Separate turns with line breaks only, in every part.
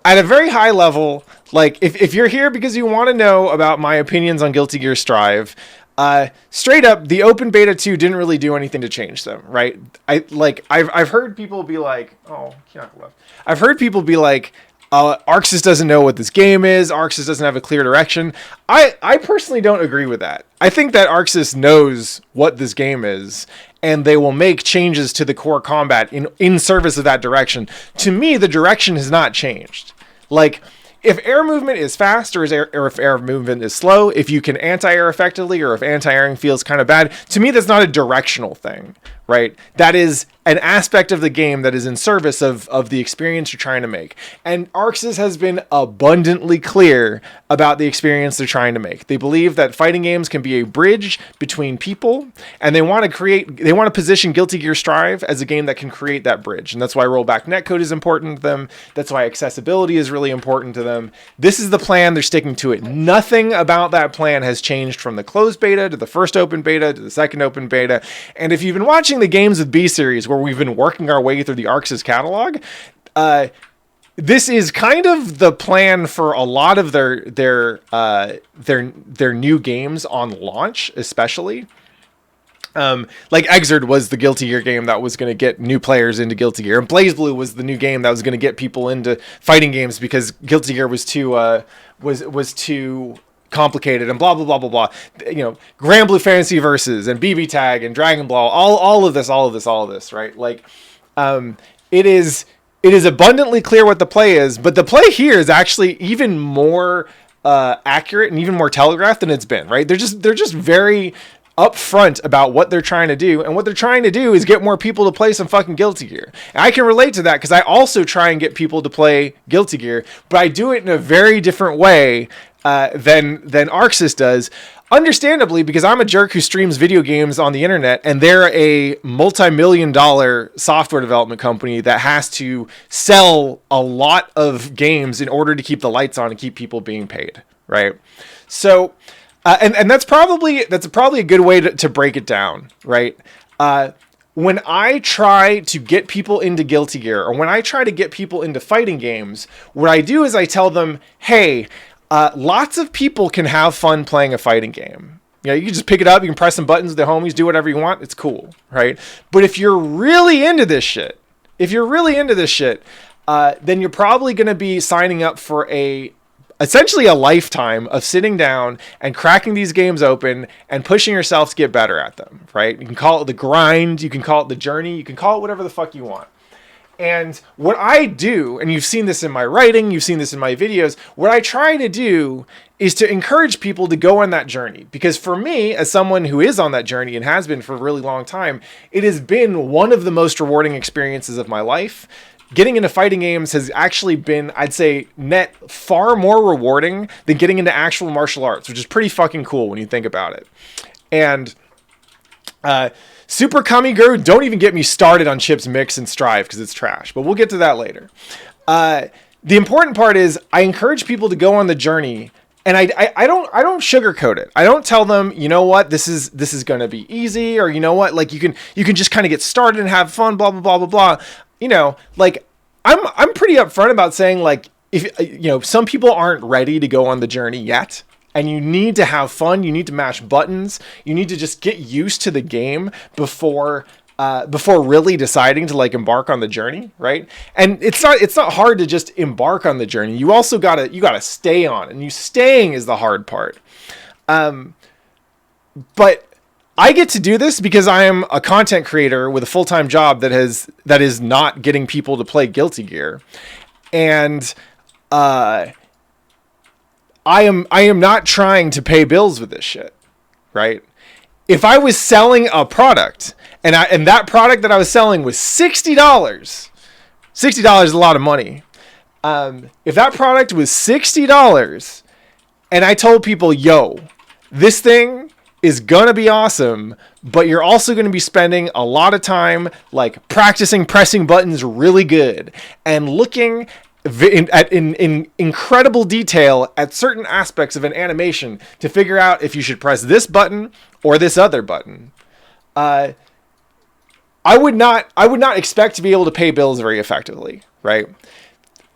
at a very high level, like if you're here because you want to know about my opinions on Guilty Gear Strive, straight up, the open beta 2 didn't really do anything to change them, right? I've heard people be like, I've heard people be like, Arxis doesn't know what this game is. Arxis doesn't have a clear direction. I personally don't agree with that. I think that Arxis knows what this game is, and they will make changes to the core combat in service of that direction. To me, the direction has not changed. Like, if air movement is fast or if air movement is slow, if you can anti-air effectively or if anti-airing feels kind of bad, to me that's not a directional thing, right? That is an aspect of the game that is in service of the experience you're trying to make. And Arxis has been abundantly clear about the experience they're trying to make. They believe that fighting games can be a bridge between people, and they want to position Guilty Gear Strive as a game that can create that bridge. And that's why rollback netcode is important to them. That's why accessibility is really important to them. This is the plan. They're sticking to it. Nothing about that plan has changed from the closed beta to the first open beta to the second open beta. And if you've been watching the Games with B series, where we've been working our way through the Arxis catalog, this is kind of the plan for a lot of their new games on launch, especially. Like Exerd was the Guilty Gear game that was going to get new players into Guilty Gear, and BlazBlue was the new game that was going to get people into fighting games because Guilty Gear was too complicated and blah blah blah blah blah. You know, Grand Blue Fantasy Versus and BB Tag and Dragon Ball, all of this, right? Like, it is abundantly clear what the play is, but the play here is actually even more accurate and even more telegraphed than it's been, right? They're just very upfront about what they're trying to do, and what they're trying to do is get more people to play some fucking Guilty Gear. And I can relate to that because I also try and get people to play Guilty Gear, but I do it in a very different way than Arxis does. Understandably, because I'm a jerk who streams video games on the internet, and they're a multi-million-dollar software development company that has to sell a lot of games in order to keep the lights on and keep people being paid, right? So, and that's probably a good way to break it down, right? When I try to get people into Guilty Gear, or when I try to get people into fighting games, what I do is I tell them, hey, lots of people can have fun playing a fighting game. You know, you can just pick it up, you can press some buttons with the homies, do whatever you want, it's cool, right? But if you're really into this shit, then you're probably going to be signing up for essentially a lifetime of sitting down and cracking these games open and pushing yourself to get better at them, right? You can call it the grind, you can call it the journey, you can call it whatever the fuck you want. And what I do, and you've seen this in my writing, you've seen this in my videos, what I try to do is to encourage people to go on that journey. Because for me, as someone who is on that journey and has been for a really long time, it has been one of the most rewarding experiences of my life. Getting into fighting games has actually been, I'd say, net far more rewarding than getting into actual martial arts, which is pretty fucking cool when you think about it. And Super Kamiguru, don't even get me started on Chip's Mix and Strive because it's trash, but we'll get to that later. The important part is I encourage people to go on the journey, and I don't sugarcoat it. I don't tell them, you know what, this is going to be easy, or you know what, like you can just kind of get started and have fun, blah blah blah blah blah. You know, like I'm pretty upfront about saying, like, if you know, some people aren't ready to go on the journey yet. And you need to have fun. You need to mash buttons. You need to just get used to the game before really deciding to like embark on the journey, right? And it's not hard to just embark on the journey. You also gotta stay on, and staying is the hard part. But I get to do this because I am a content creator with a full-time job that is not getting people to play Guilty Gear, and I am not trying to pay bills with this shit, right? If I was selling a product and that product that I was selling was $60, $60 is a lot of money. If that product was $60 and I told people, yo, this thing is going to be awesome, but you're also going to be spending a lot of time like practicing pressing buttons really good and looking in incredible detail at certain aspects of an animation to figure out if you should press this button or this other button. I would not expect to be able to pay bills very effectively, right?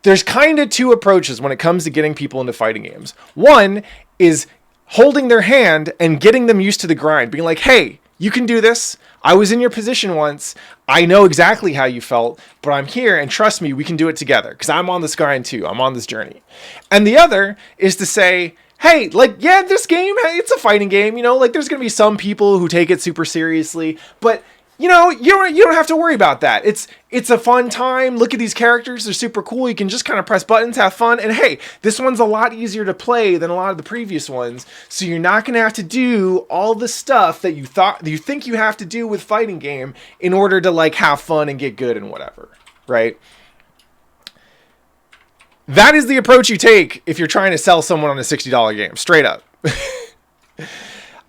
there's kind of two approaches when it comes to getting people into fighting games. One is holding their hand and getting them used to the grind, being like, hey, you can do this. I was in your position once. I know exactly how you felt, but I'm here, and trust me, we can do it together because I'm on this grind too. I'm on this journey. And the other is to say, hey, like, yeah, this game, it's a fighting game, you know, like there's going to be some people who take it super seriously, but you know, you don't have to worry about that. It's a fun time. Look at these characters. They're super cool. You can just kind of press buttons, have fun. And hey, this one's a lot easier to play than a lot of the previous ones. So you're not going to have to do all the stuff that you think you have to do with fighting game in order to like have fun and get good and whatever, right? That is the approach you take if you're trying to sell someone on a $60 game, straight up.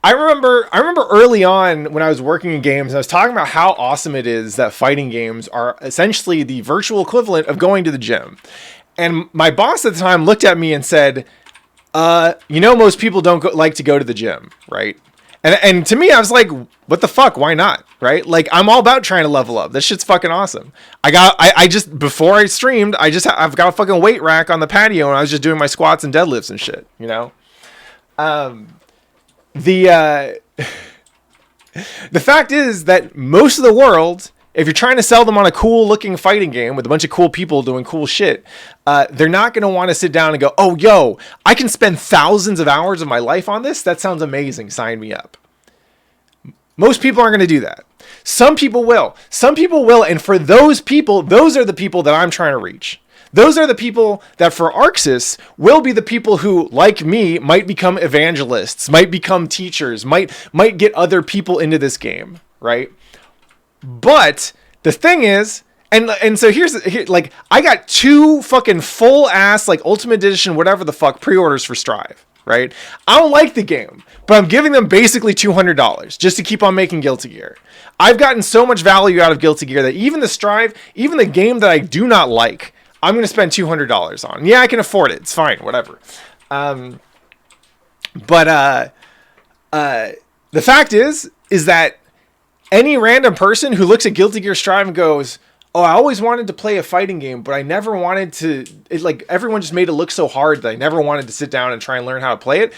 I remember early on when I was working in games, I was talking about how awesome it is that fighting games are essentially the virtual equivalent of going to the gym. And my boss at the time looked at me and said, you know, most people don't like to go to the gym, right? And to me, I was like, what the fuck? Why not? Right? Like, I'm all about trying to level up. This shit's fucking awesome. I just, before I streamed, I've got a fucking weight rack on the patio and I was just doing my squats and deadlifts and shit, you know? The fact is that most of the world, if you're trying to sell them on a cool looking fighting game with a bunch of cool people doing cool shit, they're not going to want to sit down and go, oh, yo, I can spend thousands of hours of my life on this. That sounds amazing. Sign me up. Most people aren't going to do that. Some people will. And for those people, those are the people that I'm trying to reach. Those are the people that for Arxis will be the people who, like me, might become evangelists, might become teachers, might get other people into this game, right? But the thing is, and so here, like, I got 2 fucking full ass, like, Ultimate Edition, whatever the fuck, pre-orders for Strive, right? I don't like the game, but I'm giving them basically $200 just to keep on making Guilty Gear. I've gotten so much value out of Guilty Gear that even the Strive, even the game that I do not like, I'm going to spend $200 on. Yeah, I can afford it. It's fine. Whatever. But the fact is that any random person who looks at Guilty Gear Strive and goes, oh, I always wanted to play a fighting game, but I never wanted to, like, everyone just made it look so hard that I never wanted to sit down and try and learn how to play it.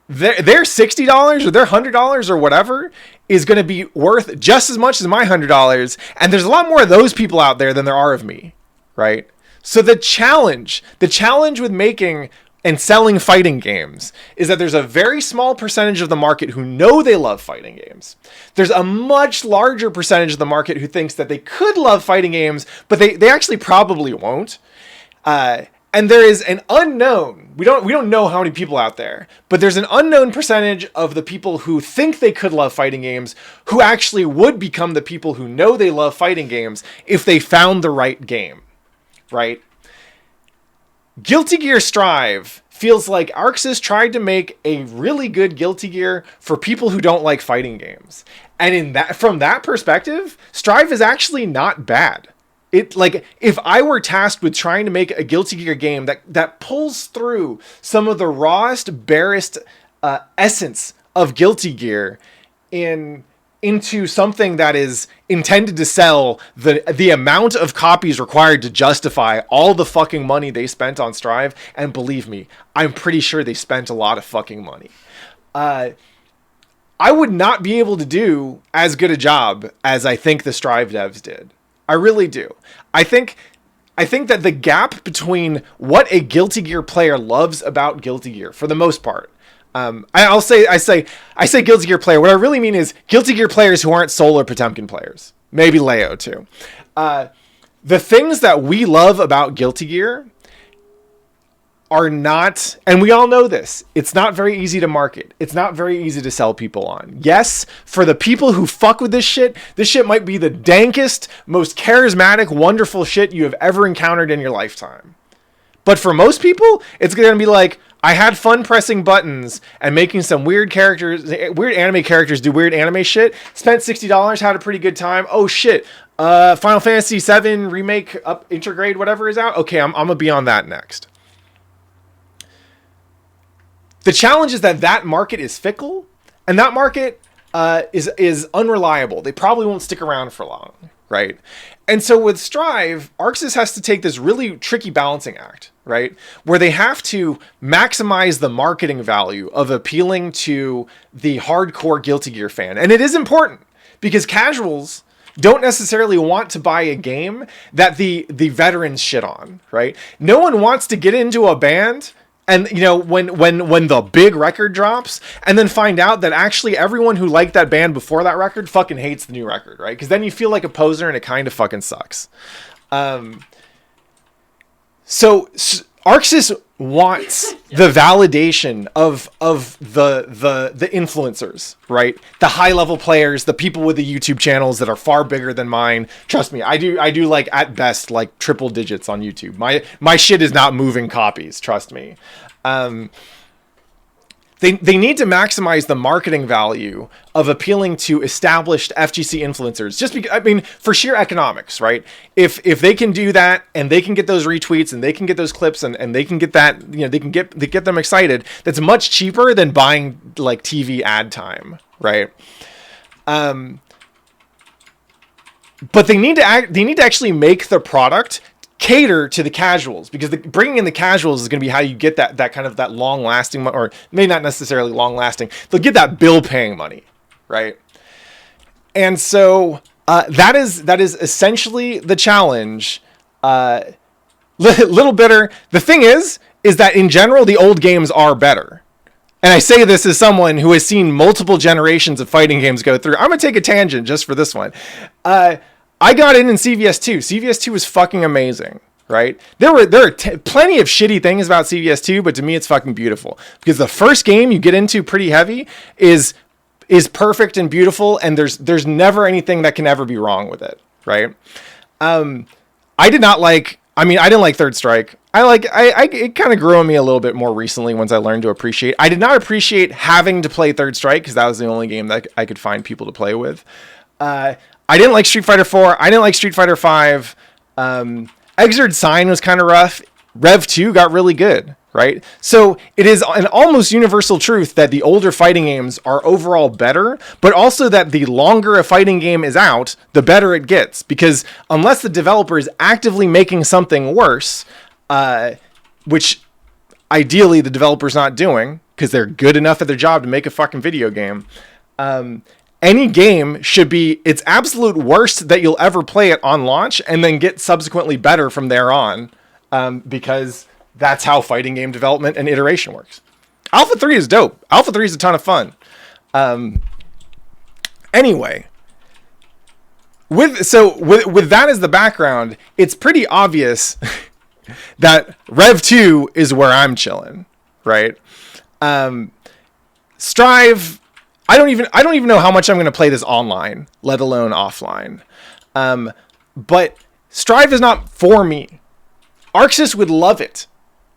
Their $60 or their $100 or whatever is going to be worth just as much as my $100. And there's a lot more of those people out there than there are of me, right? So the challenge with making and selling fighting games is that there's a very small percentage of the market who know they love fighting games. There's a much larger percentage of the market who thinks that they could love fighting games, but they actually probably won't. And there is an unknown, we don't know how many people out there, but there's an unknown percentage of the people who think they could love fighting games who actually would become the people who know they love fighting games if they found the right game. Right? Guilty Gear Strive feels like Arxis tried to make a really good Guilty Gear for people who don't like fighting games. And from that perspective, Strive is actually not bad. It, like, if I were tasked with trying to make a Guilty Gear game that pulls through some of the rawest, barest essence of Guilty Gear into something that is intended to sell the amount of copies required to justify all the fucking money they spent on Strive, and believe me, I'm pretty sure they spent a lot of fucking money. I would not be able to do as good a job as I think the Strive devs did. I really do. I think that the gap between what a Guilty Gear player loves about Guilty Gear, for the most part, I say Guilty Gear player. What I really mean is Guilty Gear players who aren't Soul or Potemkin players. Maybe Leo too. The things that we love about Guilty Gear are not, and we all know this, it's not very easy to market. It's not very easy to sell people on. Yes, for the people who fuck with this shit might be the dankest, most charismatic, wonderful shit you have ever encountered in your lifetime. But for most people, it's going to be like, I had fun pressing buttons and making some weird anime characters do weird anime shit. Spent $60, had a pretty good time. Oh shit. Final Fantasy VII Remake Intergrade, whatever is out. Okay, I'm going to be on that next. The challenge is that market is fickle, and that market is unreliable. They probably won't stick around for long, right? And so with Strive, ArcSys has to take this really tricky balancing act, right? Where they have to maximize the marketing value of appealing to the hardcore Guilty Gear fan. And it is important because casuals don't necessarily want to buy a game that the veterans shit on, right? No one wants to get into a band and, you know, when the big record drops and then find out that actually everyone who liked that band before that record fucking hates the new record, right? Because then you feel like a poser and it kind of fucking sucks. So ArcSys wants the validation of the influencers, right? The high level players, the people with the YouTube channels that are far bigger than mine. Trust me, I do like at best like triple digits on YouTube. My shit is not moving copies. Trust me. They need to maximize the marketing value of appealing to established FGC influencers. Just because, I mean, for sheer economics, right? If they can do that and they can get those retweets and they can get those clips and they can get that, you know, they get them excited. That's much cheaper than buying like TV ad time, right? But they need to actually make the product cater to the casuals, because bringing in the casuals is going to be how you get that kind of that long lasting, or maybe not necessarily long lasting. They'll get that bill paying money, right? And so that is essentially the challenge. Little bitter. The thing is that in general the old games are better. And I say this as someone who has seen multiple generations of fighting games go through. I'm gonna take a tangent just for this one. I got in CVS2. CVS2 was fucking amazing, right? There are plenty of shitty things about CVS2, but to me it's fucking beautiful, because the first game you get into pretty heavy is perfect and beautiful, and there's never anything that can ever be wrong with it, right? I didn't like Third Strike. It kind of grew on me a little bit more recently once I learned to appreciate. I did not appreciate having to play Third Strike because that was the only game that I could find people to play with. I didn't like Street Fighter 4. I didn't like Street Fighter 5. Exerd Sign was kind of rough. Rev 2 got really good, right? So it is an almost universal truth that the older fighting games are overall better, but also that the longer a fighting game is out, the better it gets. Because unless the developer is actively making something worse, which ideally the developer's not doing, because they're good enough at their job to make a fucking video game, any game should be its absolute worst that you'll ever play it on launch, and then get subsequently better from there on, because that's how fighting game development and iteration works. Alpha 3 is dope. Alpha 3 is a ton of fun. Anyway, with that as the background, it's pretty obvious that Rev 2 is where I'm chilling, right? Strive, I don't even know how much I'm going to play this online, let alone offline. But Strive is not for me. ArcSys would love it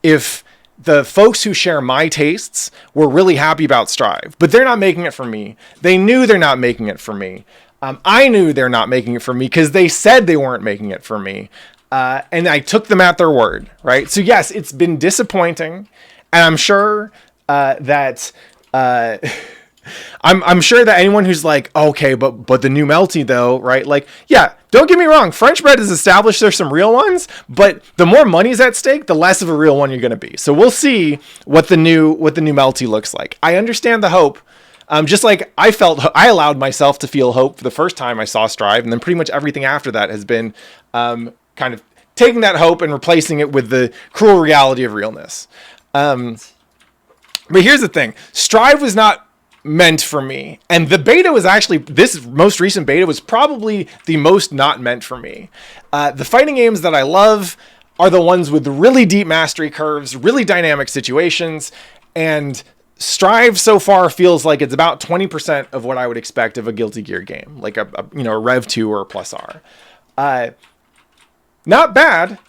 if the folks who share my tastes were really happy about Strive, but they're not making it for me. They knew they're not making it for me. I knew they're not making it for me because they said they weren't making it for me. And I took them at their word, right? So yes, it's been disappointing, and I'm sure that I'm sure that anyone who's like, okay, but the new Melty though, right? Like, yeah, don't get me wrong, French bread is established. There's some real ones, but the more money's at stake, the less of a real one you're going to be. So we'll see what the new Melty looks like. I understand the hope. Just like I allowed myself to feel hope for the first time I saw Strive, and then pretty much everything after that has been kind of taking that hope and replacing it with the cruel reality of realness. But here's the thing. Strive was not meant for me. And the beta was actually, this most recent beta was probably the most not meant for me. The fighting games that I love are the ones with really deep mastery curves, really dynamic situations, and Strive so far feels like it's about 20% of what I would expect of a Guilty Gear game, like a Rev 2 or a Plus R. Not bad.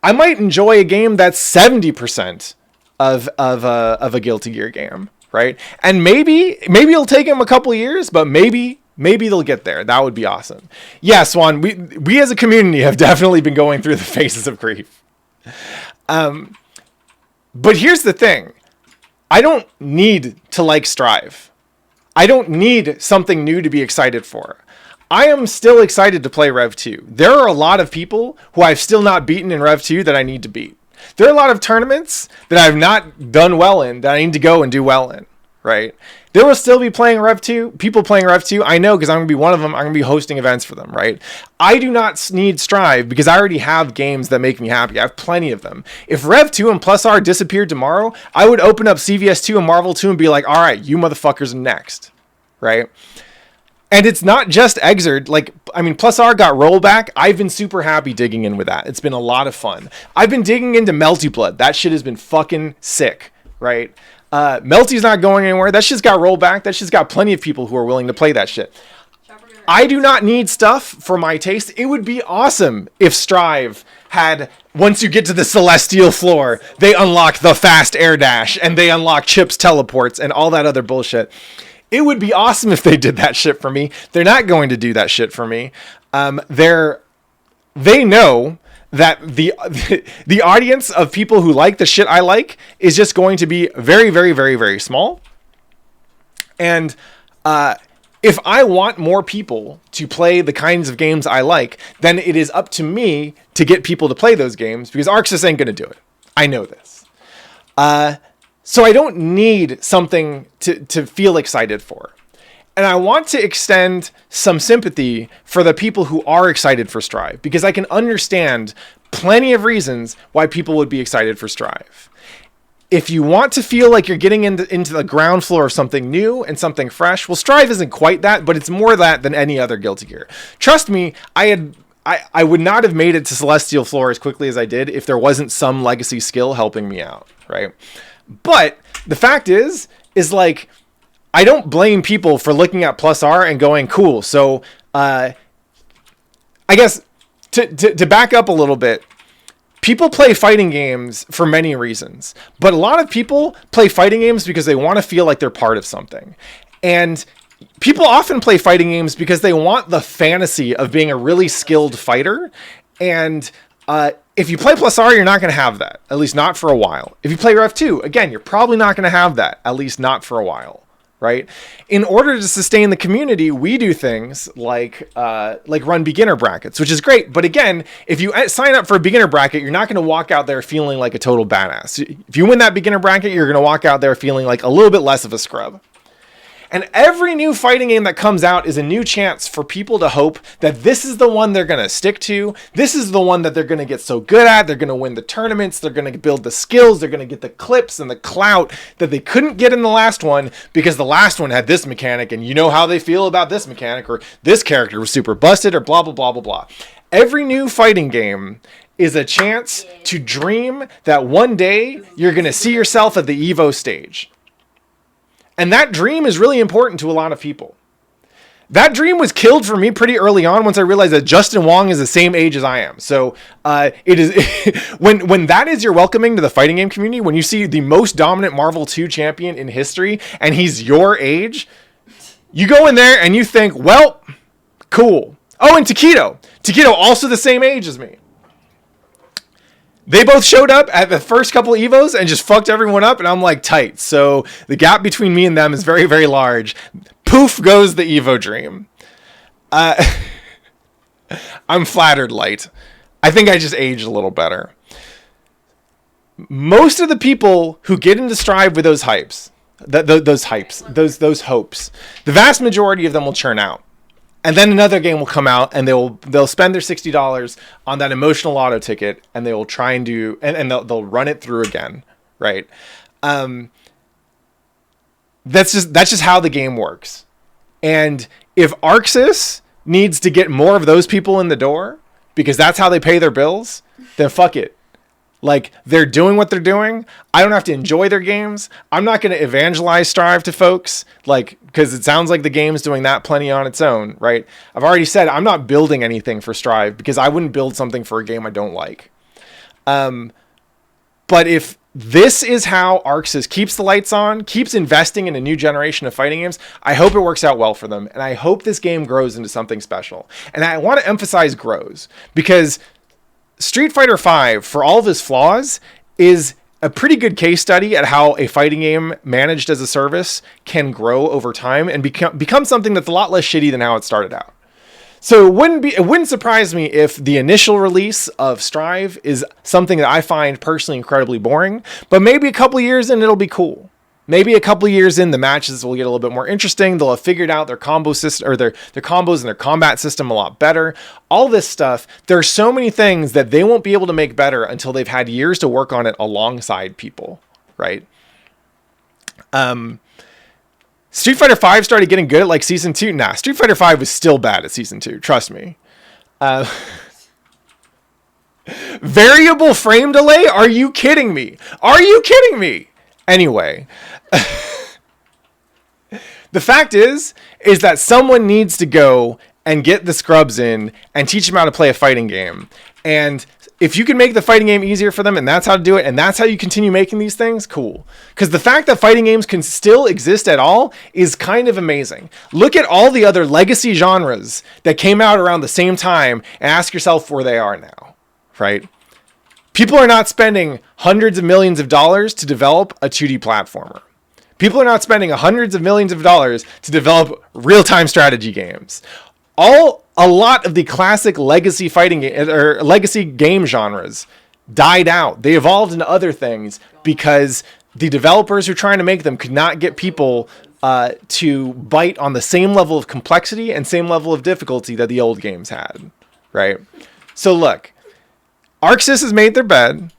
I might enjoy a game that's 70% of a Guilty Gear game, right? And maybe it'll take them a couple of years, but maybe they'll get there. That would be awesome. Yeah, Swan, we as a community have definitely been going through the phases of grief. But here's the thing. I don't need to like Strive. I don't need something new to be excited for. I am still excited to play Rev 2. There are a lot of people who I've still not beaten in Rev 2 that I need to beat. There are a lot of tournaments that I've not done well in that I need to go and do well in, right? There will still be playing Rev 2, people playing Rev 2. I know, because I'm going to be one of them. I'm going to be hosting events for them, right? I do not need Strive because I already have games that make me happy. I have plenty of them. If Rev 2 and Plus R disappeared tomorrow, I would open up CVS 2 and Marvel 2 and be like, all right, you motherfuckers are next, right? And it's not just Exerd. Like, I mean, Plus R got rollback. I've been super happy digging in with that. It's been a lot of fun. I've been digging into Melty Blood. That shit has been fucking sick, right? Melty's not going anywhere. That shit's got rollback. That shit's got plenty of people who are willing to play that shit. I do not need stuff for my taste. It would be awesome if Strive had, once you get to the Celestial floor, they unlock the fast air dash and they unlock Chip's teleports and all that other bullshit. It would be awesome if they did that shit for me. They're not going to do that shit for me. They know that the audience of people who like the shit I like is just going to be very, very, very, very small. And if I want more people to play the kinds of games I like, then it is up to me to get people to play those games, because Arxis ain't going to do it. I know this. So I don't need something to feel excited for. And I want to extend some sympathy for the people who are excited for Strive, because I can understand plenty of reasons why people would be excited for Strive. If you want to feel like you're getting into the ground floor of something new and something fresh, well, Strive isn't quite that, but it's more that than any other Guilty Gear. Trust me, I would not have made it to Celestial floor as quickly as I did if there wasn't some legacy skill helping me out, right? But the fact is like, I don't blame people for looking at Plus R and going, cool. So I guess to back up a little bit, people play fighting games for many reasons, but a lot of people play fighting games because they want to feel like they're part of something. And people often play fighting games because they want the fantasy of being a really skilled fighter. And if you play Plus R, you're not going to have that, at least not for a while. If you play Rev 2, again, you're probably not going to have that, at least not for a while, right? In order to sustain the community, we do things like run beginner brackets, which is great. But again, if you sign up for a beginner bracket, you're not going to walk out there feeling like a total badass. If you win that beginner bracket, you're going to walk out there feeling like a little bit less of a scrub. And every new fighting game that comes out is a new chance for people to hope that this is the one they're going to stick to. This is the one that they're going to get so good at. They're going to win the tournaments. They're going to build the skills. They're going to get the clips and the clout that they couldn't get in the last one because the last one had this mechanic and you know how they feel about this mechanic, or this character was super busted, or blah, blah, blah, blah, blah. Every new fighting game is a chance to dream that one day you're going to see yourself at the Evo stage. And that dream is really important to a lot of people. That dream was killed for me pretty early on once I realized that Justin Wong is the same age as I am. So it is when that is your welcoming to the fighting game community, when you see the most dominant Marvel 2 champion in history and he's your age, you go in there and you think, well, cool. Oh, and Taquito also the same age as me. They both showed up at the first couple of Evos and just fucked everyone up, and I'm like, tight. So the gap between me and them is very, very large. Poof goes the Evo dream. I'm flattered, Light. I think I just aged a little better. Most of the people who get into Strive with those hopes, the vast majority of them will churn out. And then another game will come out and they'll spend their $60 on that emotional lotto ticket, and they will try and do, and they'll run it through again. Right. That's just how the game works. And if Arxis needs to get more of those people in the door because that's how they pay their bills, then fuck it. Like, they're doing what they're doing. I don't have to enjoy their games. I'm not going to evangelize Strive to folks, like, because it sounds like the game's doing that plenty on its own, right? I've already said I'm not building anything for Strive because I wouldn't build something for a game I don't like. But if this is how Arxis keeps the lights on, keeps investing in a new generation of fighting games, I hope it works out well for them. And I hope this game grows into something special. And I want to emphasize grows, because Street Fighter V, for all of its flaws, is a pretty good case study at how a fighting game managed as a service can grow over time and become something that's a lot less shitty than how it started out. So it wouldn't surprise me if the initial release of Strive is something that I find personally incredibly boring, but maybe a couple years in it'll be cool. Maybe a couple years in, the matches will get a little bit more interesting. They'll have figured out their combo system, or their combos and their combat system a lot better. All this stuff. There are so many things that they won't be able to make better until they've had years to work on it alongside people, right? Street Fighter V started getting good at like season 2. Nah, Street Fighter V was still bad at season 2. Trust me. Variable frame delay? Are you kidding me? Are you kidding me? Anyway, the fact is that someone needs to go and get the scrubs in and teach them how to play a fighting game. And if you can make the fighting game easier for them, and that's how to do it, and that's how you continue making these things, cool. Because the fact that fighting games can still exist at all is kind of amazing. Look at all the other legacy genres that came out around the same time and ask yourself where they are now, right? People are not spending hundreds of millions of dollars to develop a 2D platformer. People are not spending hundreds of millions of dollars to develop real-time strategy games. A lot of the classic legacy fighting or legacy game genres died out. They evolved into other things because the developers who are trying to make them could not get people to bite on the same level of complexity and same level of difficulty that the old games had, right? So look, ArcSys has made their bed.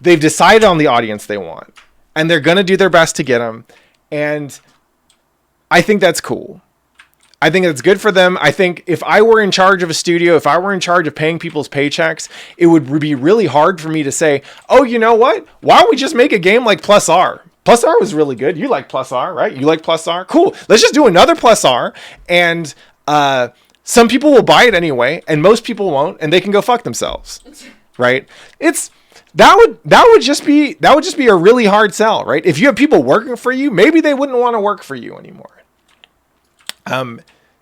They've decided on the audience they want, and they're going to do their best to get them. And I think that's cool. I think it's good for them. I think if I were in charge of a studio, if I were in charge of paying people's paychecks, it would be really hard for me to say, oh, you know what? Why don't we just make a game like Plus R? Plus R was really good. You like Plus R, right? You like Plus R? Cool. Let's just do another Plus R. And some people will buy it anyway, and most people won't, and they can go fuck themselves. Right? That would just be a really hard sell, right? If you have people working for you, maybe they wouldn't want to work for you anymore.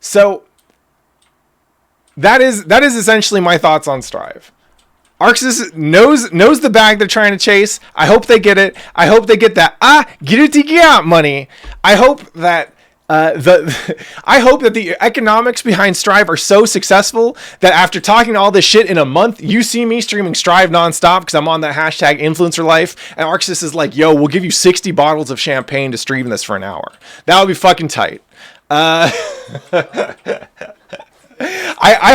So that is essentially my thoughts on Strive. ArcSys knows the bag they're trying to chase. I hope they get it. I hope they get that money. I hope that the economics behind Strive are so successful that after talking all this shit in a month, you see me streaming Strive nonstop because I'm on that hashtag influencer life, and ArcSys is like, yo, we'll give you 60 bottles of champagne to stream this for an hour. That would be fucking tight. I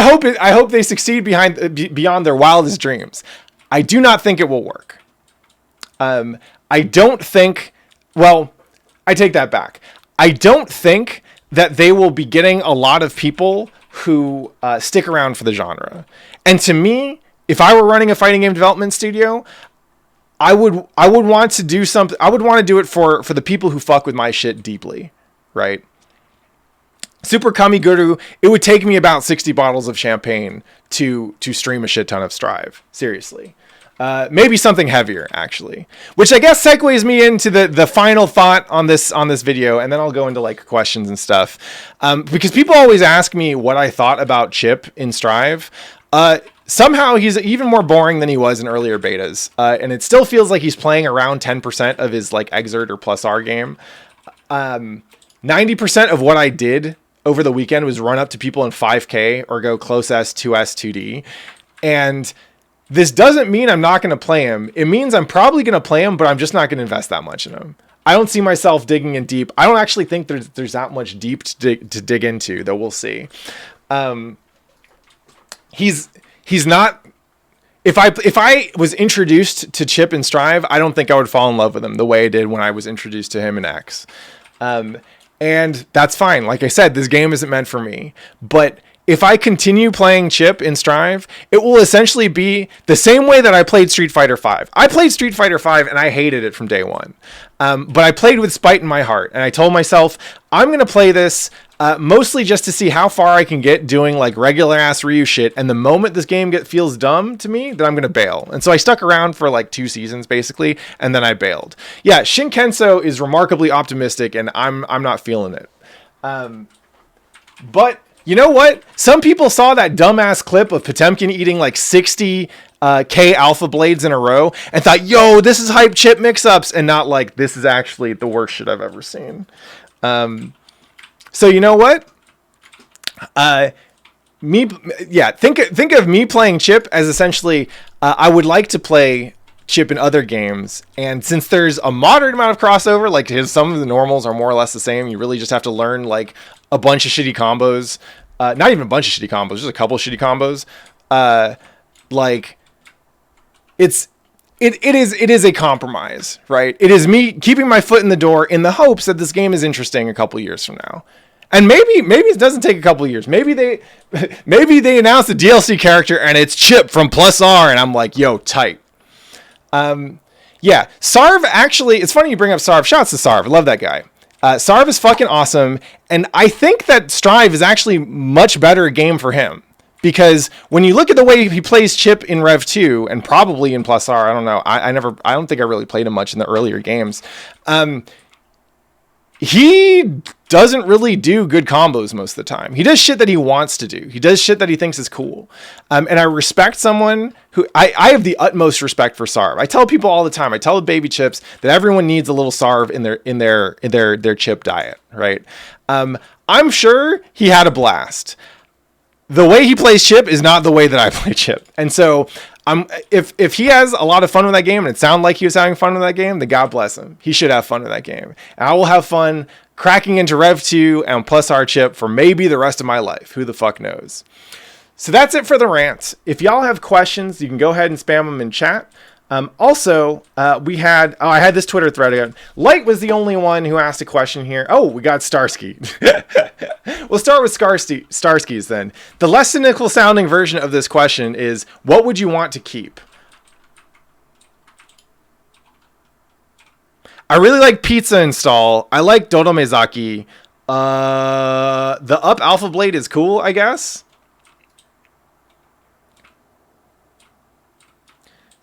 hope they succeed beyond their wildest dreams. I do not think it will work. I don't think. Well, I take that back. I don't think that they will be getting a lot of people who stick around for the genre. And to me, if I were running a fighting game development studio, I would want to do something. I would want to do it for the people who fuck with my shit deeply, right? Super Kamiguru, it would take me about 60 bottles of champagne to stream a shit ton of Strive. Seriously. Maybe something heavier, actually. Which I guess segues me into the final thought on this video, and then I'll go into like questions and stuff. Because people always ask me what I thought about Chip in Strive. Somehow he's even more boring than he was in earlier betas. And it still feels like he's playing around 10% of his like Exert or Plus R game. 90% of what I did over the weekend was run up to people in 5K or go close S, 2S, 2D. And this doesn't mean I'm not going to play him. It means I'm probably going to play him, but I'm just not going to invest that much in him. I don't see myself digging in deep. I don't actually think there's that much deep to dig into, though we'll see. He's not. If I was introduced to Chip in Strive, I don't think I would fall in love with him the way I did when I was introduced to him in X. And that's fine. Like I said, this game isn't meant for me. But if I continue playing Chip in Strive, it will essentially be the same way that I played Street Fighter V. I played Street Fighter V and I hated it from day one. But I played with spite in my heart. And I told myself, I'm going to play this mostly just to see how far I can get doing like regular ass Ryu shit. And the moment this game feels dumb to me, then I'm going to bail. And so I stuck around for like 2 seasons basically. And then I bailed. Yeah, Shin Kenso is remarkably optimistic and I'm not feeling it. But you know what? Some people saw that dumbass clip of Potemkin eating like 60 K alpha blades in a row and thought, yo, this is hype Chip mix-ups, and not like, this is actually the worst shit I've ever seen. So you know what? me, yeah, think of me playing Chip as essentially, I would like to play Chip in other games, and since there's a moderate amount of crossover, like some of the normals are more or less the same, you really just have to learn like a bunch of shitty combos, not even a bunch of shitty combos, just a couple of shitty combos. Like it is a compromise, right? It is me keeping my foot in the door in the hopes that this game is interesting a couple years from now. And maybe it doesn't take a couple years. Maybe they announce the DLC character and it's Chip from Plus R, and I'm like, yo, tight. Yeah, Sarv, actually, it's funny you bring up Sarv. Shouts to Sarv. I love that guy. Sarv is fucking awesome, and I think that Strive is actually much better game for him. Because when you look at the way he plays Chip in Rev 2, and probably in Plus R, I don't know. I don't think I really played him much in the earlier games. He doesn't really do good combos most of the time. He does shit that he wants to do. He does shit that he thinks is cool. And I respect someone who I have the utmost respect for Sarv. I tell people all the time, I tell the baby chips that everyone needs a little Sarv in their chip diet, right? I'm sure he had a blast. The way he plays Chip is not the way that I play Chip. And so if he has a lot of fun with that game, and it sounded like he was having fun with that game, then God bless him. He should have fun with that game. And I will have fun cracking into Rev 2 and Plus R Chip for maybe the rest of my life. Who the fuck knows? So that's it for the rant. If y'all have questions, you can go ahead and spam them in chat. Also, I had this Twitter thread again. Light was the only one who asked a question here. Oh, we got Starsky. We'll start with Starsky's then. The less cynical sounding version of this question is, what would you want to keep? I really like Pizza Install. I like Dodo Mezaki. The Up Alpha Blade is cool, I guess.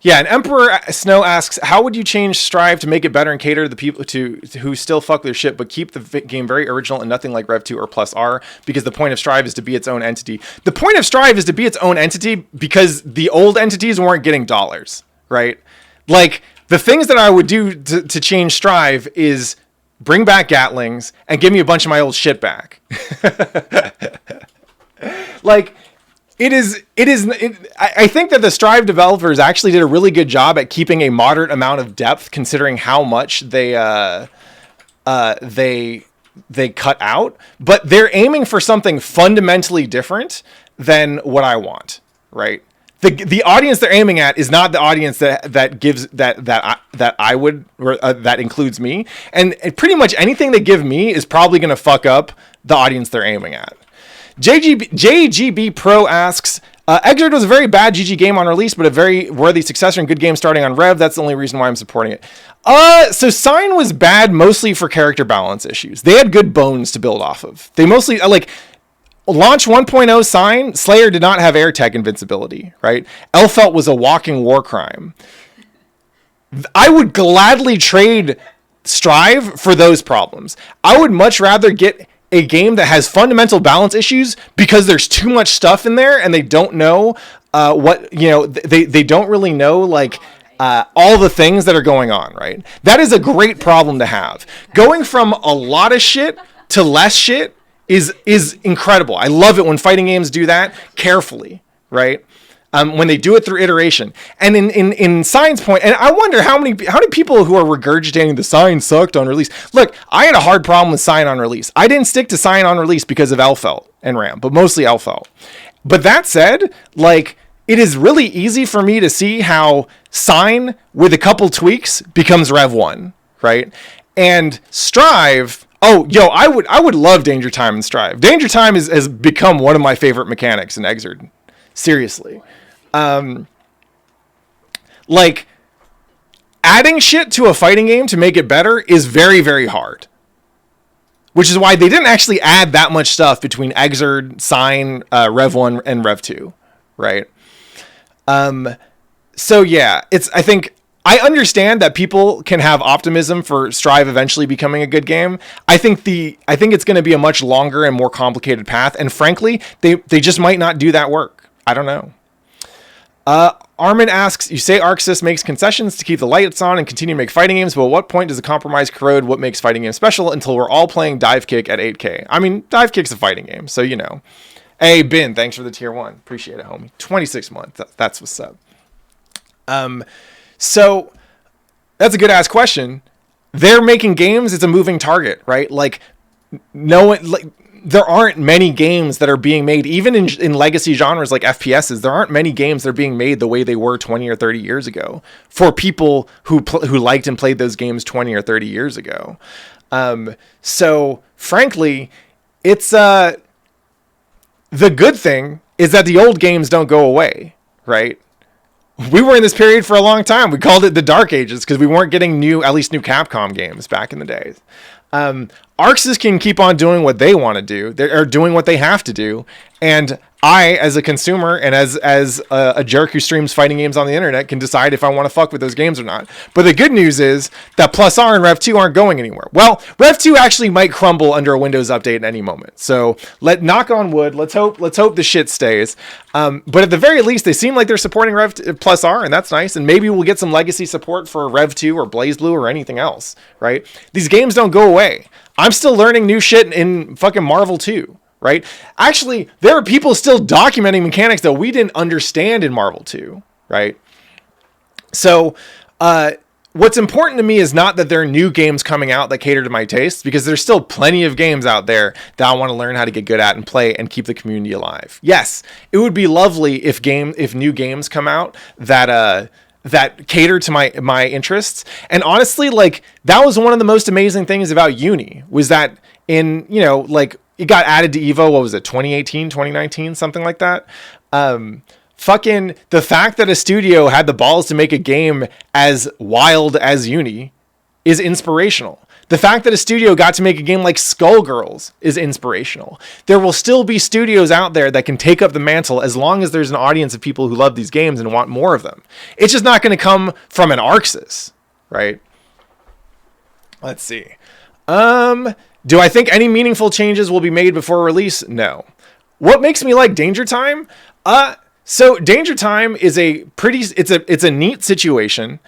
Yeah, and Emperor Snow asks, how would you change Strive to make it better and cater to the people who still fuck their shit, but keep the game very original and nothing like Rev 2 or Plus R? Because the point of Strive is to be its own entity. The point of Strive is to be its own entity because the old entities weren't getting dollars, right? Like, the things that I would do to change Strive is bring back Gatlings and give me a bunch of my old shit back. Like... I think that the Strive developers actually did a really good job at keeping a moderate amount of depth, considering how much they cut out. But they're aiming for something fundamentally different than what I want, right? The audience they're aiming at is not the audience that gives that I would, or that includes me. And pretty much anything they give me is probably going to fuck up the audience they're aiming at. JGB Pro asks, Exert was a very bad GG game on release, but a very worthy successor and good game starting on Rev. That's the only reason why I'm supporting it. So Sign was bad mostly for character balance issues. They had good bones to build off of. They mostly, like, launch 1.0 Sign, Slayer did not have air tech invincibility, right? Elfelt was a walking war crime. I would gladly trade Strive for those problems. I would much rather get a game that has fundamental balance issues because there's too much stuff in there and they don't know they don't really know, like, all the things that are going on, right? That is a great problem to have. Going from a lot of shit to less shit is incredible. I love it when fighting games do that carefully, right? When they do it through iteration. And in Sign's point, and I wonder how many people who are regurgitating the Sign sucked on release. Look, I had a hard problem with Sign on release. I didn't stick to Sign on release because of Elfelt and RAM, but mostly Elfelt. But that said, like, it is really easy for me to see how Sign, with a couple tweaks, becomes Rev 1, right? And Strive... Oh, yo, I would love Danger Time and Strive. Danger Time has become one of my favorite mechanics in Exerd. Seriously. Like, adding shit to a fighting game to make it better is very, very hard. Which is why they didn't actually add that much stuff between Exerd, Sign, Rev 1, and Rev 2, right? So yeah, I think I understand that people can have optimism for Strive eventually becoming a good game. I think it's going to be a much longer and more complicated path, and frankly, they just might not do that work. I don't know. Armin asks, you say ArcSys makes concessions to keep the lights on and continue to make fighting games, but at what point does the compromise corrode what makes fighting games special until we're all playing Dive Kick at 8K? I mean, Dive Kick's a fighting game, so you know. Hey, Ben, thanks for the tier 1. Appreciate it, homie. 26 months. That's what's up. So that's a good ass question. They're making games. It's a moving target, right? Like, no one, like, there aren't many games that are being made, even in legacy genres like FPSs. There aren't many games that are being made the way they were 20 or 30 years ago for people who liked and played those games 20 or 30 years ago. So frankly, it's the good thing is that the old games don't go away, right? We were in this period for a long time. We called it the Dark Ages because we weren't getting at least new Capcom games back in the days. Arxes can keep on doing what they want to do. They're doing what they have to do. And I, as a consumer and as a jerk who streams fighting games on the internet, can decide if I want to fuck with those games or not. But the good news is that Plus R and Rev 2 aren't going anywhere. Well, Rev 2 actually might crumble under a Windows update at any moment. So knock on wood. Let's hope the shit stays. But at the very least, they seem like they're supporting Plus R, and that's nice. And maybe we'll get some legacy support for Rev 2 or BlazBlue or anything else, right? These games don't go away. I'm still learning new shit in fucking Marvel 2. Right? Actually, there are people still documenting mechanics that we didn't understand in Marvel 2, right? So, what's important to me is not that there are new games coming out that cater to my tastes, because there's still plenty of games out there that I want to learn how to get good at and play and keep the community alive. Yes, it would be lovely if new games come out that cater to my interests. And honestly, like, that was one of the most amazing things about Uni, was that in, like, it got added to Evo, what was it, 2018, 2019, something like that? Fucking the fact that a studio had the balls to make a game as wild as Uni is inspirational. The fact that a studio got to make a game like Skullgirls is inspirational. There will still be studios out there that can take up the mantle as long as there's an audience of people who love these games and want more of them. It's just not going to come from an Arxes, right? Let's see. Do I think any meaningful changes will be made before release? No. What makes me like Danger Time? So Danger Time is it's a neat situation.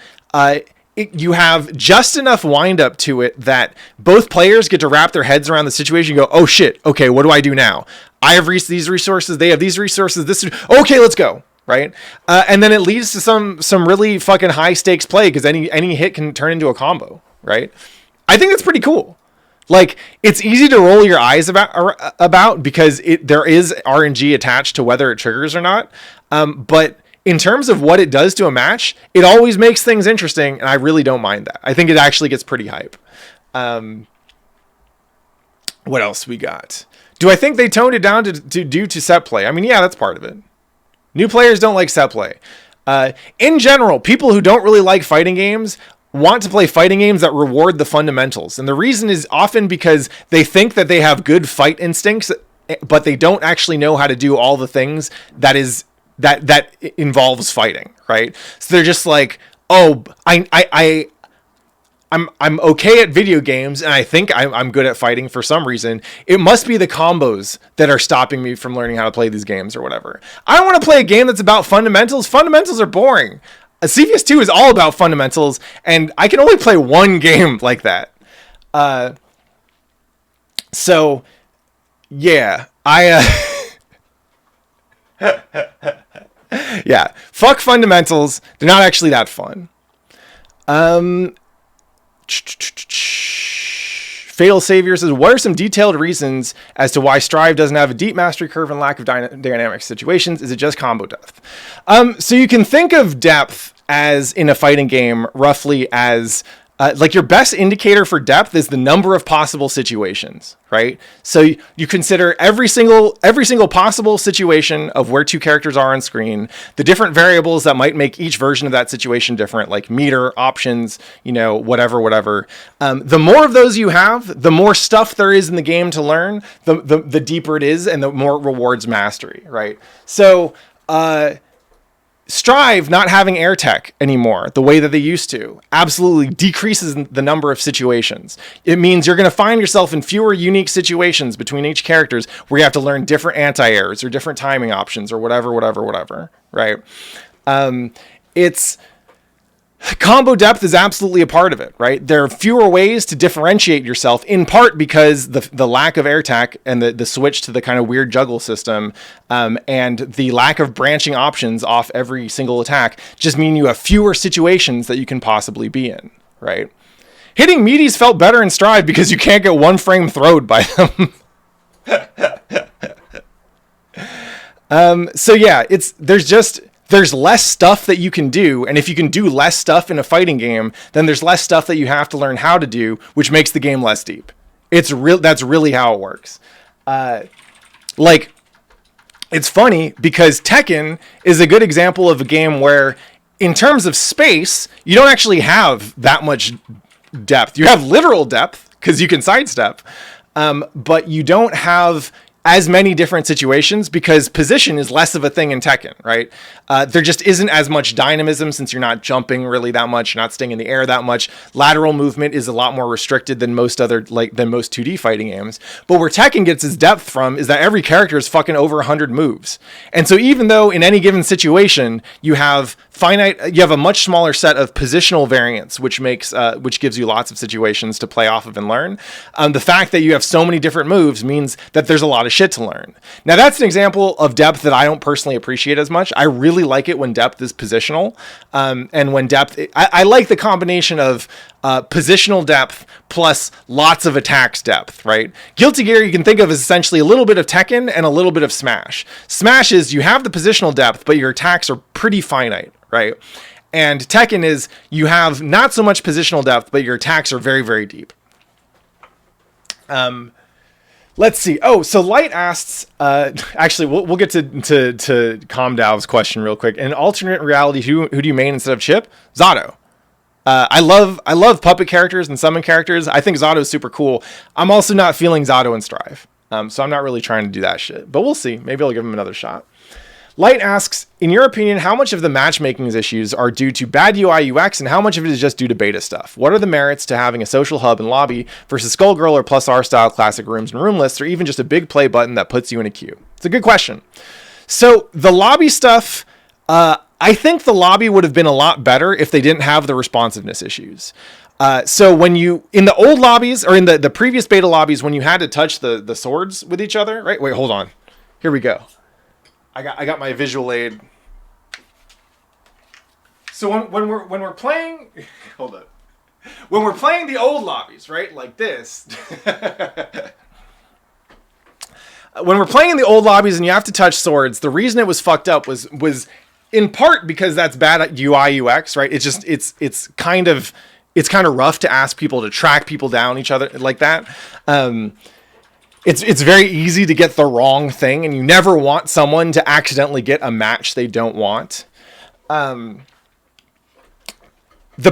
You have just enough wind up to it that both players get to wrap their heads around the situation and go, oh shit, okay, what do I do now? I have these resources, they have these resources, okay, let's go. Right? And then it leads to some really fucking high stakes play because any hit can turn into a combo, right? I think that's pretty cool. Like, it's easy to roll your eyes about because there is RNG attached to whether it triggers or not. But in terms of what it does to a match, it always makes things interesting, and I really don't mind that. I think it actually gets pretty hype. What else we got? Do I think they toned it down due to set play? I mean, yeah, that's part of it. New players don't like set play. In general, people who don't really like fighting games want to play fighting games that reward the fundamentals. And the reason is often because they think that they have good fight instincts, but they don't actually know how to do all the things that involves fighting, right? So they're just like, oh, I'm okay at video games, and I think I'm good at fighting for some reason. It must be the combos that are stopping me from learning how to play these games or whatever. I don't want to play a game that's about fundamentals. Fundamentals are boring. CVS 2 is all about fundamentals, and I can only play one game like that. So, yeah, yeah, fuck fundamentals. They're not actually that fun. Fatal Savior says, what are some detailed reasons as to why Strive doesn't have a deep mastery curve and lack of dynamic situations? Is it just combo depth? So you can think of depth as in a fighting game roughly as like your best indicator for depth is the number of possible situations, right? So you consider every single possible situation of where two characters are on screen, the different variables that might make each version of that situation different, like meter, options, whatever. The more of those you have, the more stuff there is in the game to learn, the deeper it is, and the more it rewards mastery, right? So, Strive not having air tech anymore the way that they used to absolutely decreases the number of situations. It means you're going to find yourself in fewer unique situations between each characters where you have to learn different anti-airs or different timing options or whatever, right? It's Combo depth is absolutely a part of it, right? There are fewer ways to differentiate yourself, in part because the lack of air tack and the switch to the kind of weird juggle system, and the lack of branching options off every single attack just mean you have fewer situations that you can possibly be in, right? Hitting meaties felt better in Strive because you can't get one frame throwed by them. So yeah, there's less stuff that you can do, and if you can do less stuff in a fighting game, then there's less stuff that you have to learn how to do, which makes the game less deep. That's really how it works. Like, it's funny because Tekken is a good example of a game where, in terms of space, you don't actually have that much depth. You have literal depth because you can sidestep, but you don't have as many different situations because position is less of a thing in Tekken, right? There just isn't as much dynamism since you're not jumping really that much, you're not staying in the air that much. Lateral movement is a lot more restricted than most 2D fighting games. But where Tekken gets its depth from is that every character is fucking over 100 moves. And so even though in any given situation you have a much smaller set of positional variants, which gives you lots of situations to play off of and learn. The fact that you have so many different moves means that there's a lot of shit to learn. Now that's an example of depth that I don't personally appreciate as much. I really like it when depth is positional, and when depth, I like the combination of positional depth plus lots of attacks depth, right? Guilty Gear you can think of as essentially a little bit of Tekken and a little bit of Smash. Smash is you have the positional depth, but your attacks are pretty finite, right? And Tekken is you have not so much positional depth, but your attacks are very, very deep. Let's see. Oh, so Light asks, actually, we'll get to Calm Dow's question real quick. In alternate reality, who do you main instead of Chip? Zato. I love puppet characters and summon characters. I think Zato is super cool. I'm also not feeling Zato in Strive. So I'm not really trying to do that shit. But we'll see. Maybe I'll give him another shot. Light asks, in your opinion, how much of the matchmaking issues are due to bad UI UX and how much of it is just due to beta stuff? What are the merits to having a social hub and lobby versus Skullgirl or Plus R style classic rooms and room lists, or even just a big play button that puts you in a queue? It's a good question. So the lobby stuff, I think the lobby would have been a lot better if they didn't have the responsiveness issues. So when you, in the old lobbies, or in the previous beta lobbies, when you had to touch the swords with each other, right? Wait, hold on. Here we go. I got my visual aid. So when we're playing, hold up. When we're playing the old lobbies, right? Like this. When we're playing in the old lobbies and you have to touch swords, the reason it was fucked up was in part because that's bad at UI UX, right? It's just it's kind of rough to ask people to track people down each other like that. It's very easy to get the wrong thing, and you never want someone to accidentally get a match they don't want. The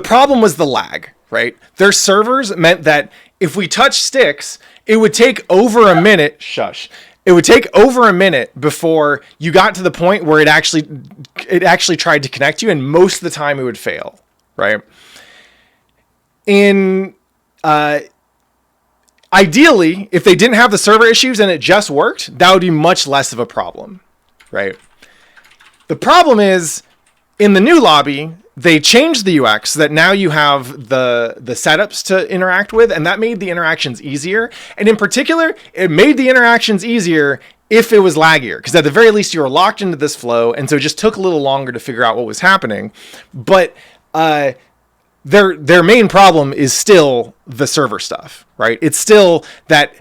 problem was the lag, right? Their servers meant that if we touch sticks, it would take over a minute. Shush. It would take over a minute before you got to the point where it actually tried to connect you, and most of the time it would fail, right? Ideally, if they didn't have the server issues and it just worked, that would be much less of a problem, right? The problem is, in the new lobby, they changed the UX so that now you have the setups to interact with, and that made the interactions easier. And in particular, it made the interactions easier if it was laggier, because at the very least you were locked into this flow, and so it just took a little longer to figure out what was happening. But their main problem is still the server stuff, right? It's still that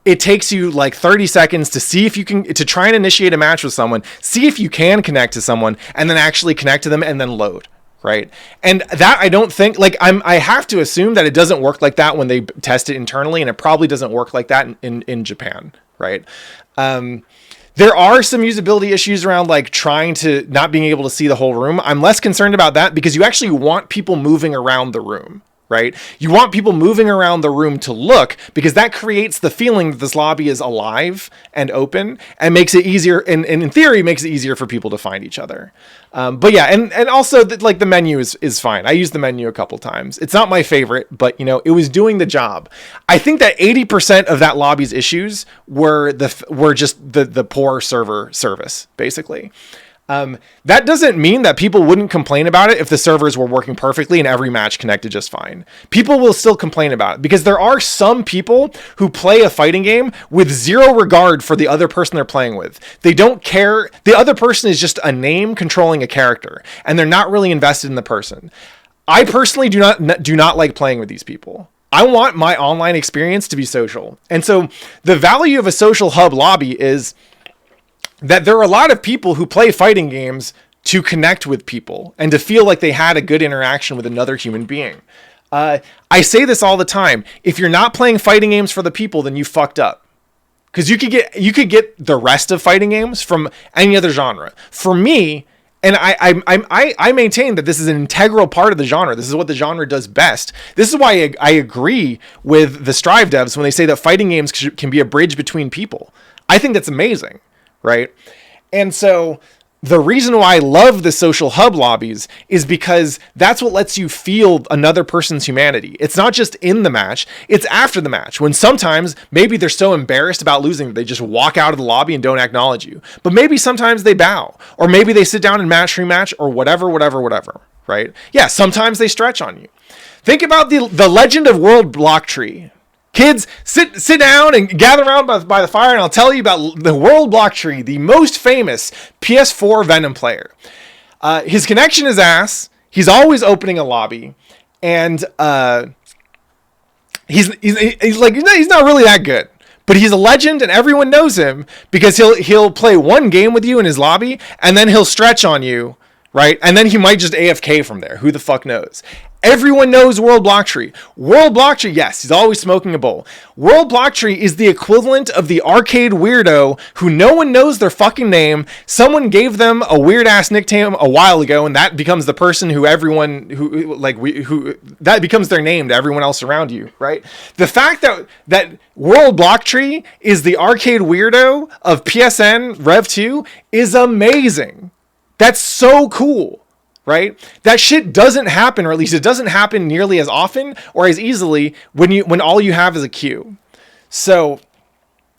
it takes you like 30 seconds to see if you can, to try and initiate a match with someone, see if you can connect to someone, and then actually connect to them and then load, right? And that I don't think, like, I have to assume that it doesn't work like that when they test it internally, and it probably doesn't work like that in Japan, right? There are some usability issues around like trying to not being able to see the whole room. I'm less concerned about that because you actually want people moving around the room, right? You want people moving around the room to look, because that creates the feeling that this lobby is alive and open, and makes it easier, and in theory makes it easier for people to find each other. But yeah, and also like the menu is fine. I used the menu a couple times. It's not my favorite, but you know, it was doing the job. I think that 80% of that lobby's issues were just the poor server service, basically. That doesn't mean that people wouldn't complain about it if the servers were working perfectly and every match connected just fine. People will still complain about it because there are some people who play a fighting game with zero regard for the other person they're playing with. They don't care. The other person is just a name controlling a character, and they're not really invested in the person. I personally do not like playing with these people. I want my online experience to be social. And so the value of a social hub lobby is that there are a lot of people who play fighting games to connect with people and to feel like they had a good interaction with another human being. I say this all the time. If you're not playing fighting games for the people, then you fucked up. Because you could get the rest of fighting games from any other genre. For me, and I maintain that this is an integral part of the genre. This is what the genre does best. This is why I agree with the Strive devs when they say that fighting games can be a bridge between people. I think that's amazing. Right? And so the reason why I love the social hub lobbies is because that's what lets you feel another person's humanity. It's not just in the match, it's after the match, when sometimes maybe they're so embarrassed about losing that they just walk out of the lobby and don't acknowledge you. But maybe sometimes they bow, or maybe they sit down and match rematch, or whatever, right? Yeah, sometimes they stretch on you. Think about the legend of World Block Tree. Kids, sit down and gather around by the fire, and I'll tell you about the World Block Tree, the most famous PS4 Venom player. His connection is ass. He's always opening a lobby, and he's not really that good. But he's a legend, and everyone knows him because he'll play one game with you in his lobby, and then he'll stretch on you, right? And then he might just AFK from there. Who the fuck knows? Everyone knows World Block Tree. World Block Tree, yes, he's always smoking a bowl. World Block Tree is the equivalent of the arcade weirdo who no one knows their fucking name. Someone gave them a weird ass nickname a while ago, and that becomes the person who everyone who that becomes their name to everyone else around you, right? The fact that World Block Tree is the arcade weirdo of PSN Rev 2 is amazing. That's so cool. Right? That shit doesn't happen, or at least it doesn't happen nearly as often or as easily when all you have is a queue. So,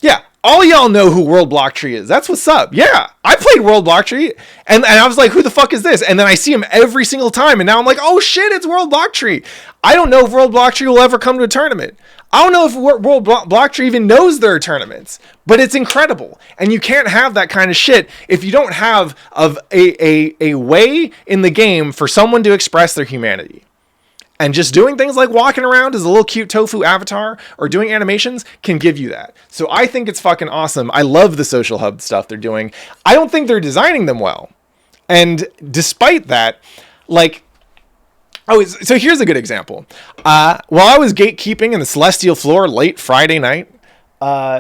yeah, all y'all know who World Block Tree is. That's what's up. Yeah, I played World Block Tree, and I was like, who the fuck is this? And then I see him every single time, and now I'm like, oh shit, it's World Block Tree. I don't know if World Block Tree will ever come to a tournament. I don't know if World Block Tree even knows there are tournaments, but it's incredible. And you can't have that kind of shit if you don't have a way in the game for someone to express their humanity. And just doing things like walking around as a little cute tofu avatar or doing animations can give you that. So I think it's fucking awesome. I love the social hub stuff they're doing. I don't think they're designing them well. And despite that, like... Oh, so here's a good example. While I was gatekeeping in the Celestial Floor late Friday night, it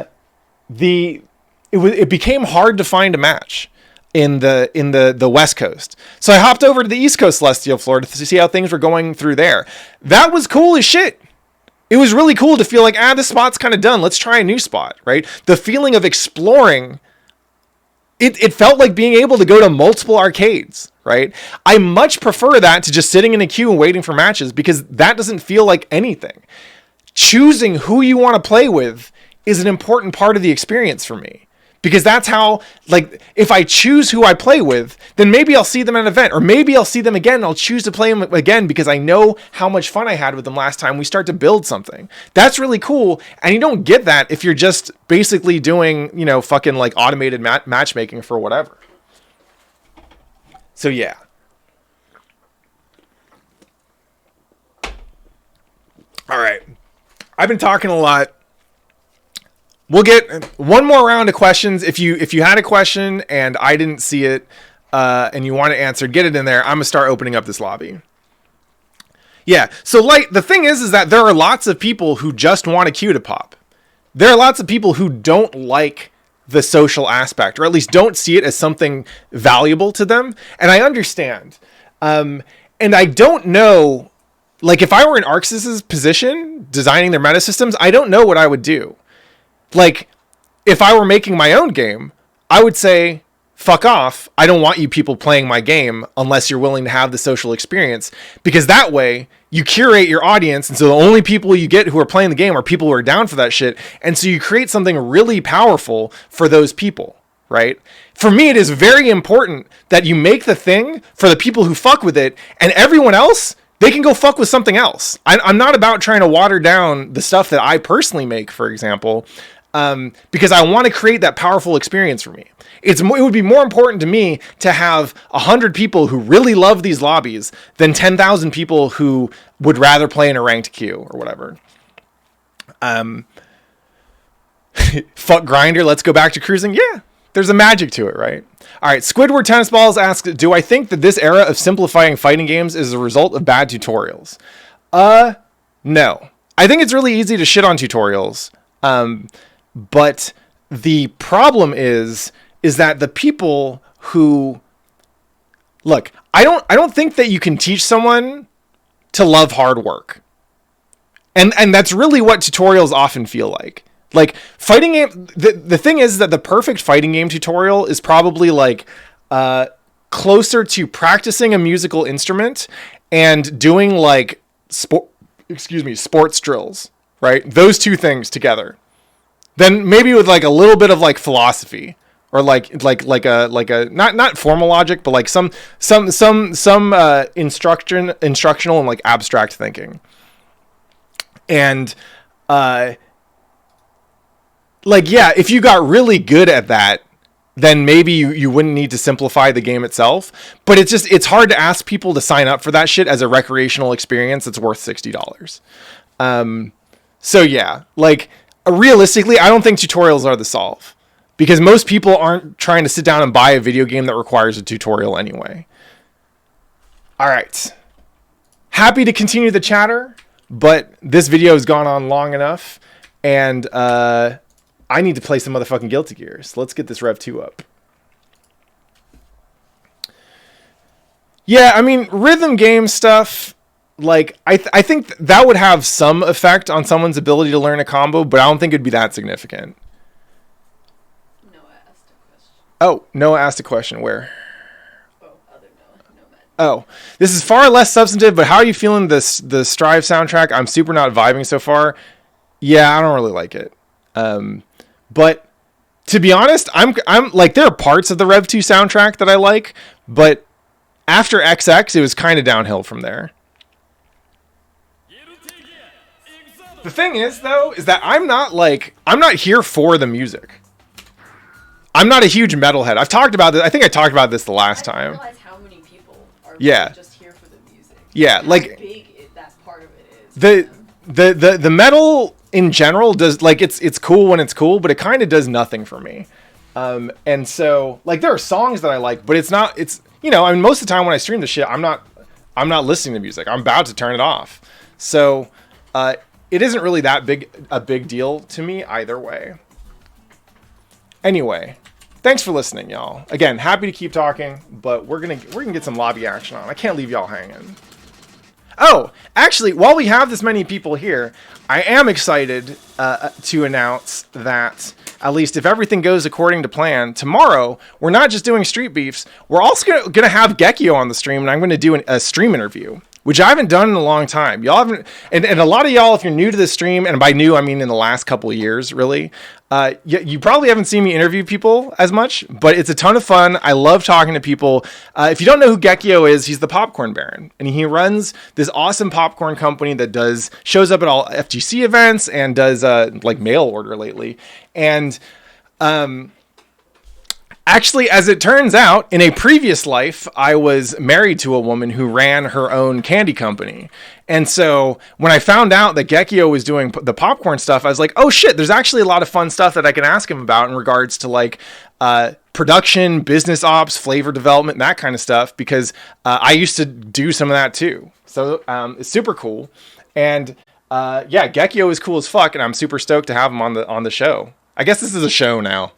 became hard to find a match in the West Coast. So I hopped over to the East Coast Celestial Floor to see how things were going through there. That was cool as shit. It was really cool to feel like, this spot's kind of done. Let's try a new spot, right? The feeling of exploring, it felt like being able to go to multiple arcades. Right? I much prefer that to just sitting in a queue and waiting for matches because that doesn't feel like anything. Choosing who you want to play with is an important part of the experience for me. Because that's how, like, if I choose who I play with, then maybe I'll see them at an event, or maybe I'll see them again and I'll choose to play them again because I know how much fun I had with them last time we start to build something. That's really cool, and you don't get that if you're just basically doing, fucking, like, automated matchmaking for whatever. So yeah. All right. I've been talking a lot. We'll get one more round of questions. If you had a question and I didn't see it and you want to answer, get it in there. I'm going to start opening up this lobby. Yeah. So the thing is that there are lots of people who just want a queue to pop. There are lots of people who don't like the social aspect, or at least don't see it as something valuable to them. And I understand. And I don't know, like, if I were in Arxis's position designing their meta systems, I don't know what I would do. Like, if I were making my own game, I would say, fuck off. I don't want you people playing my game unless you're willing to have the social experience, because that way you curate your audience. And so the only people you get who are playing the game are people who are down for that shit. And so you create something really powerful for those people, right? For me, it is very important that you make the thing for the people who fuck with it, and everyone else, they can go fuck with something else. I'm not about trying to water down the stuff that I personally make, for example, because I want to create that powerful experience for me. It would be more important to me to have 100 people who really love these lobbies than 10,000 people who would rather play in a ranked queue or whatever. Fuck Grinder, let's go back to cruising. Yeah, there's a magic to it, right? All right, Squidward Tennis Balls asks, do I think that this era of simplifying fighting games is a result of bad tutorials? No. I think it's really easy to shit on tutorials. But the problem is that the people who... Look, I don't think that you can teach someone to love hard work. And that's really what tutorials often feel like. Like, fighting game... The thing is that the perfect fighting game tutorial is probably, like, closer to practicing a musical instrument and doing, like, sports drills, right? Those two things together. Then maybe with, like, a little bit of, like, philosophy. Or like a not formal logic, but like some instructional and like abstract thinking. And like, yeah, if you got really good at that, then maybe you wouldn't need to simplify the game itself. But it's hard to ask people to sign up for that shit as a recreational experience that's worth $60. So yeah, like, realistically, I don't think tutorials are the solve. Because most people aren't trying to sit down and buy a video game that requires a tutorial anyway. All right. Happy to continue the chatter, but this video has gone on long enough, and I need to play some motherfucking Guilty Gear. So let's get this Rev 2 up. Yeah, I mean, rhythm game stuff, like, I think that would have some effect on someone's ability to learn a combo, but I don't think it'd be that significant. Oh, Noah asked a question. Where?
Oh, other Noah. Nomad.
Oh, this is far less substantive, but how are you feeling the Strive soundtrack? I'm super not vibing so far. Yeah, I don't really like it. But to be honest, I'm like, there are parts of the Rev 2 soundtrack that I like, but after XX, it was kind of downhill from there. The thing is, though, is that I'm not here for the music. I'm not a huge metalhead. I've talked about this. I think I talked about this the last time.
I didn't realize how many people are really just here for the music.
Yeah,
how
like
big that part of it is.
The metal in general does, like, it's cool when it's cool, but it kind of does nothing for me. And so, like, there are songs that I like, but it's you know, I mean, most of the time when I stream the shit, I'm not listening to music. I'm about to turn it off. So it isn't really that big deal to me either way. Anyway, thanks for listening, y'all. Again, happy to keep talking, but we're gonna get some lobby action on. I can't leave y'all hanging. Oh, actually, while we have this many people here, I am excited to announce that, at least if everything goes according to plan, tomorrow we're not just doing Street Beefs. We're also gonna have Gekio on the stream, and I'm gonna do a stream interview, which I haven't done in a long time. Y'all haven't, and a lot of y'all, if you're new to the stream, and by new I mean in the last couple of years, really, you probably haven't seen me interview people as much, but it's a ton of fun. I love talking to people. If you don't know who Gekio is, he's the Popcorn Baron, and he runs this awesome popcorn company that shows up at all FGC events and does like mail order lately. And actually, as it turns out, in a previous life, I was married to a woman who ran her own candy company. And so when I found out that Gekio was doing the popcorn stuff, I was like, oh shit, there's actually a lot of fun stuff that I can ask him about in regards to, like, production, business ops, flavor development, and that kind of stuff, because I used to do some of that too. So it's super cool. And yeah, Gekio is cool as fuck, and I'm super stoked to have him on the show. I guess this is a show now.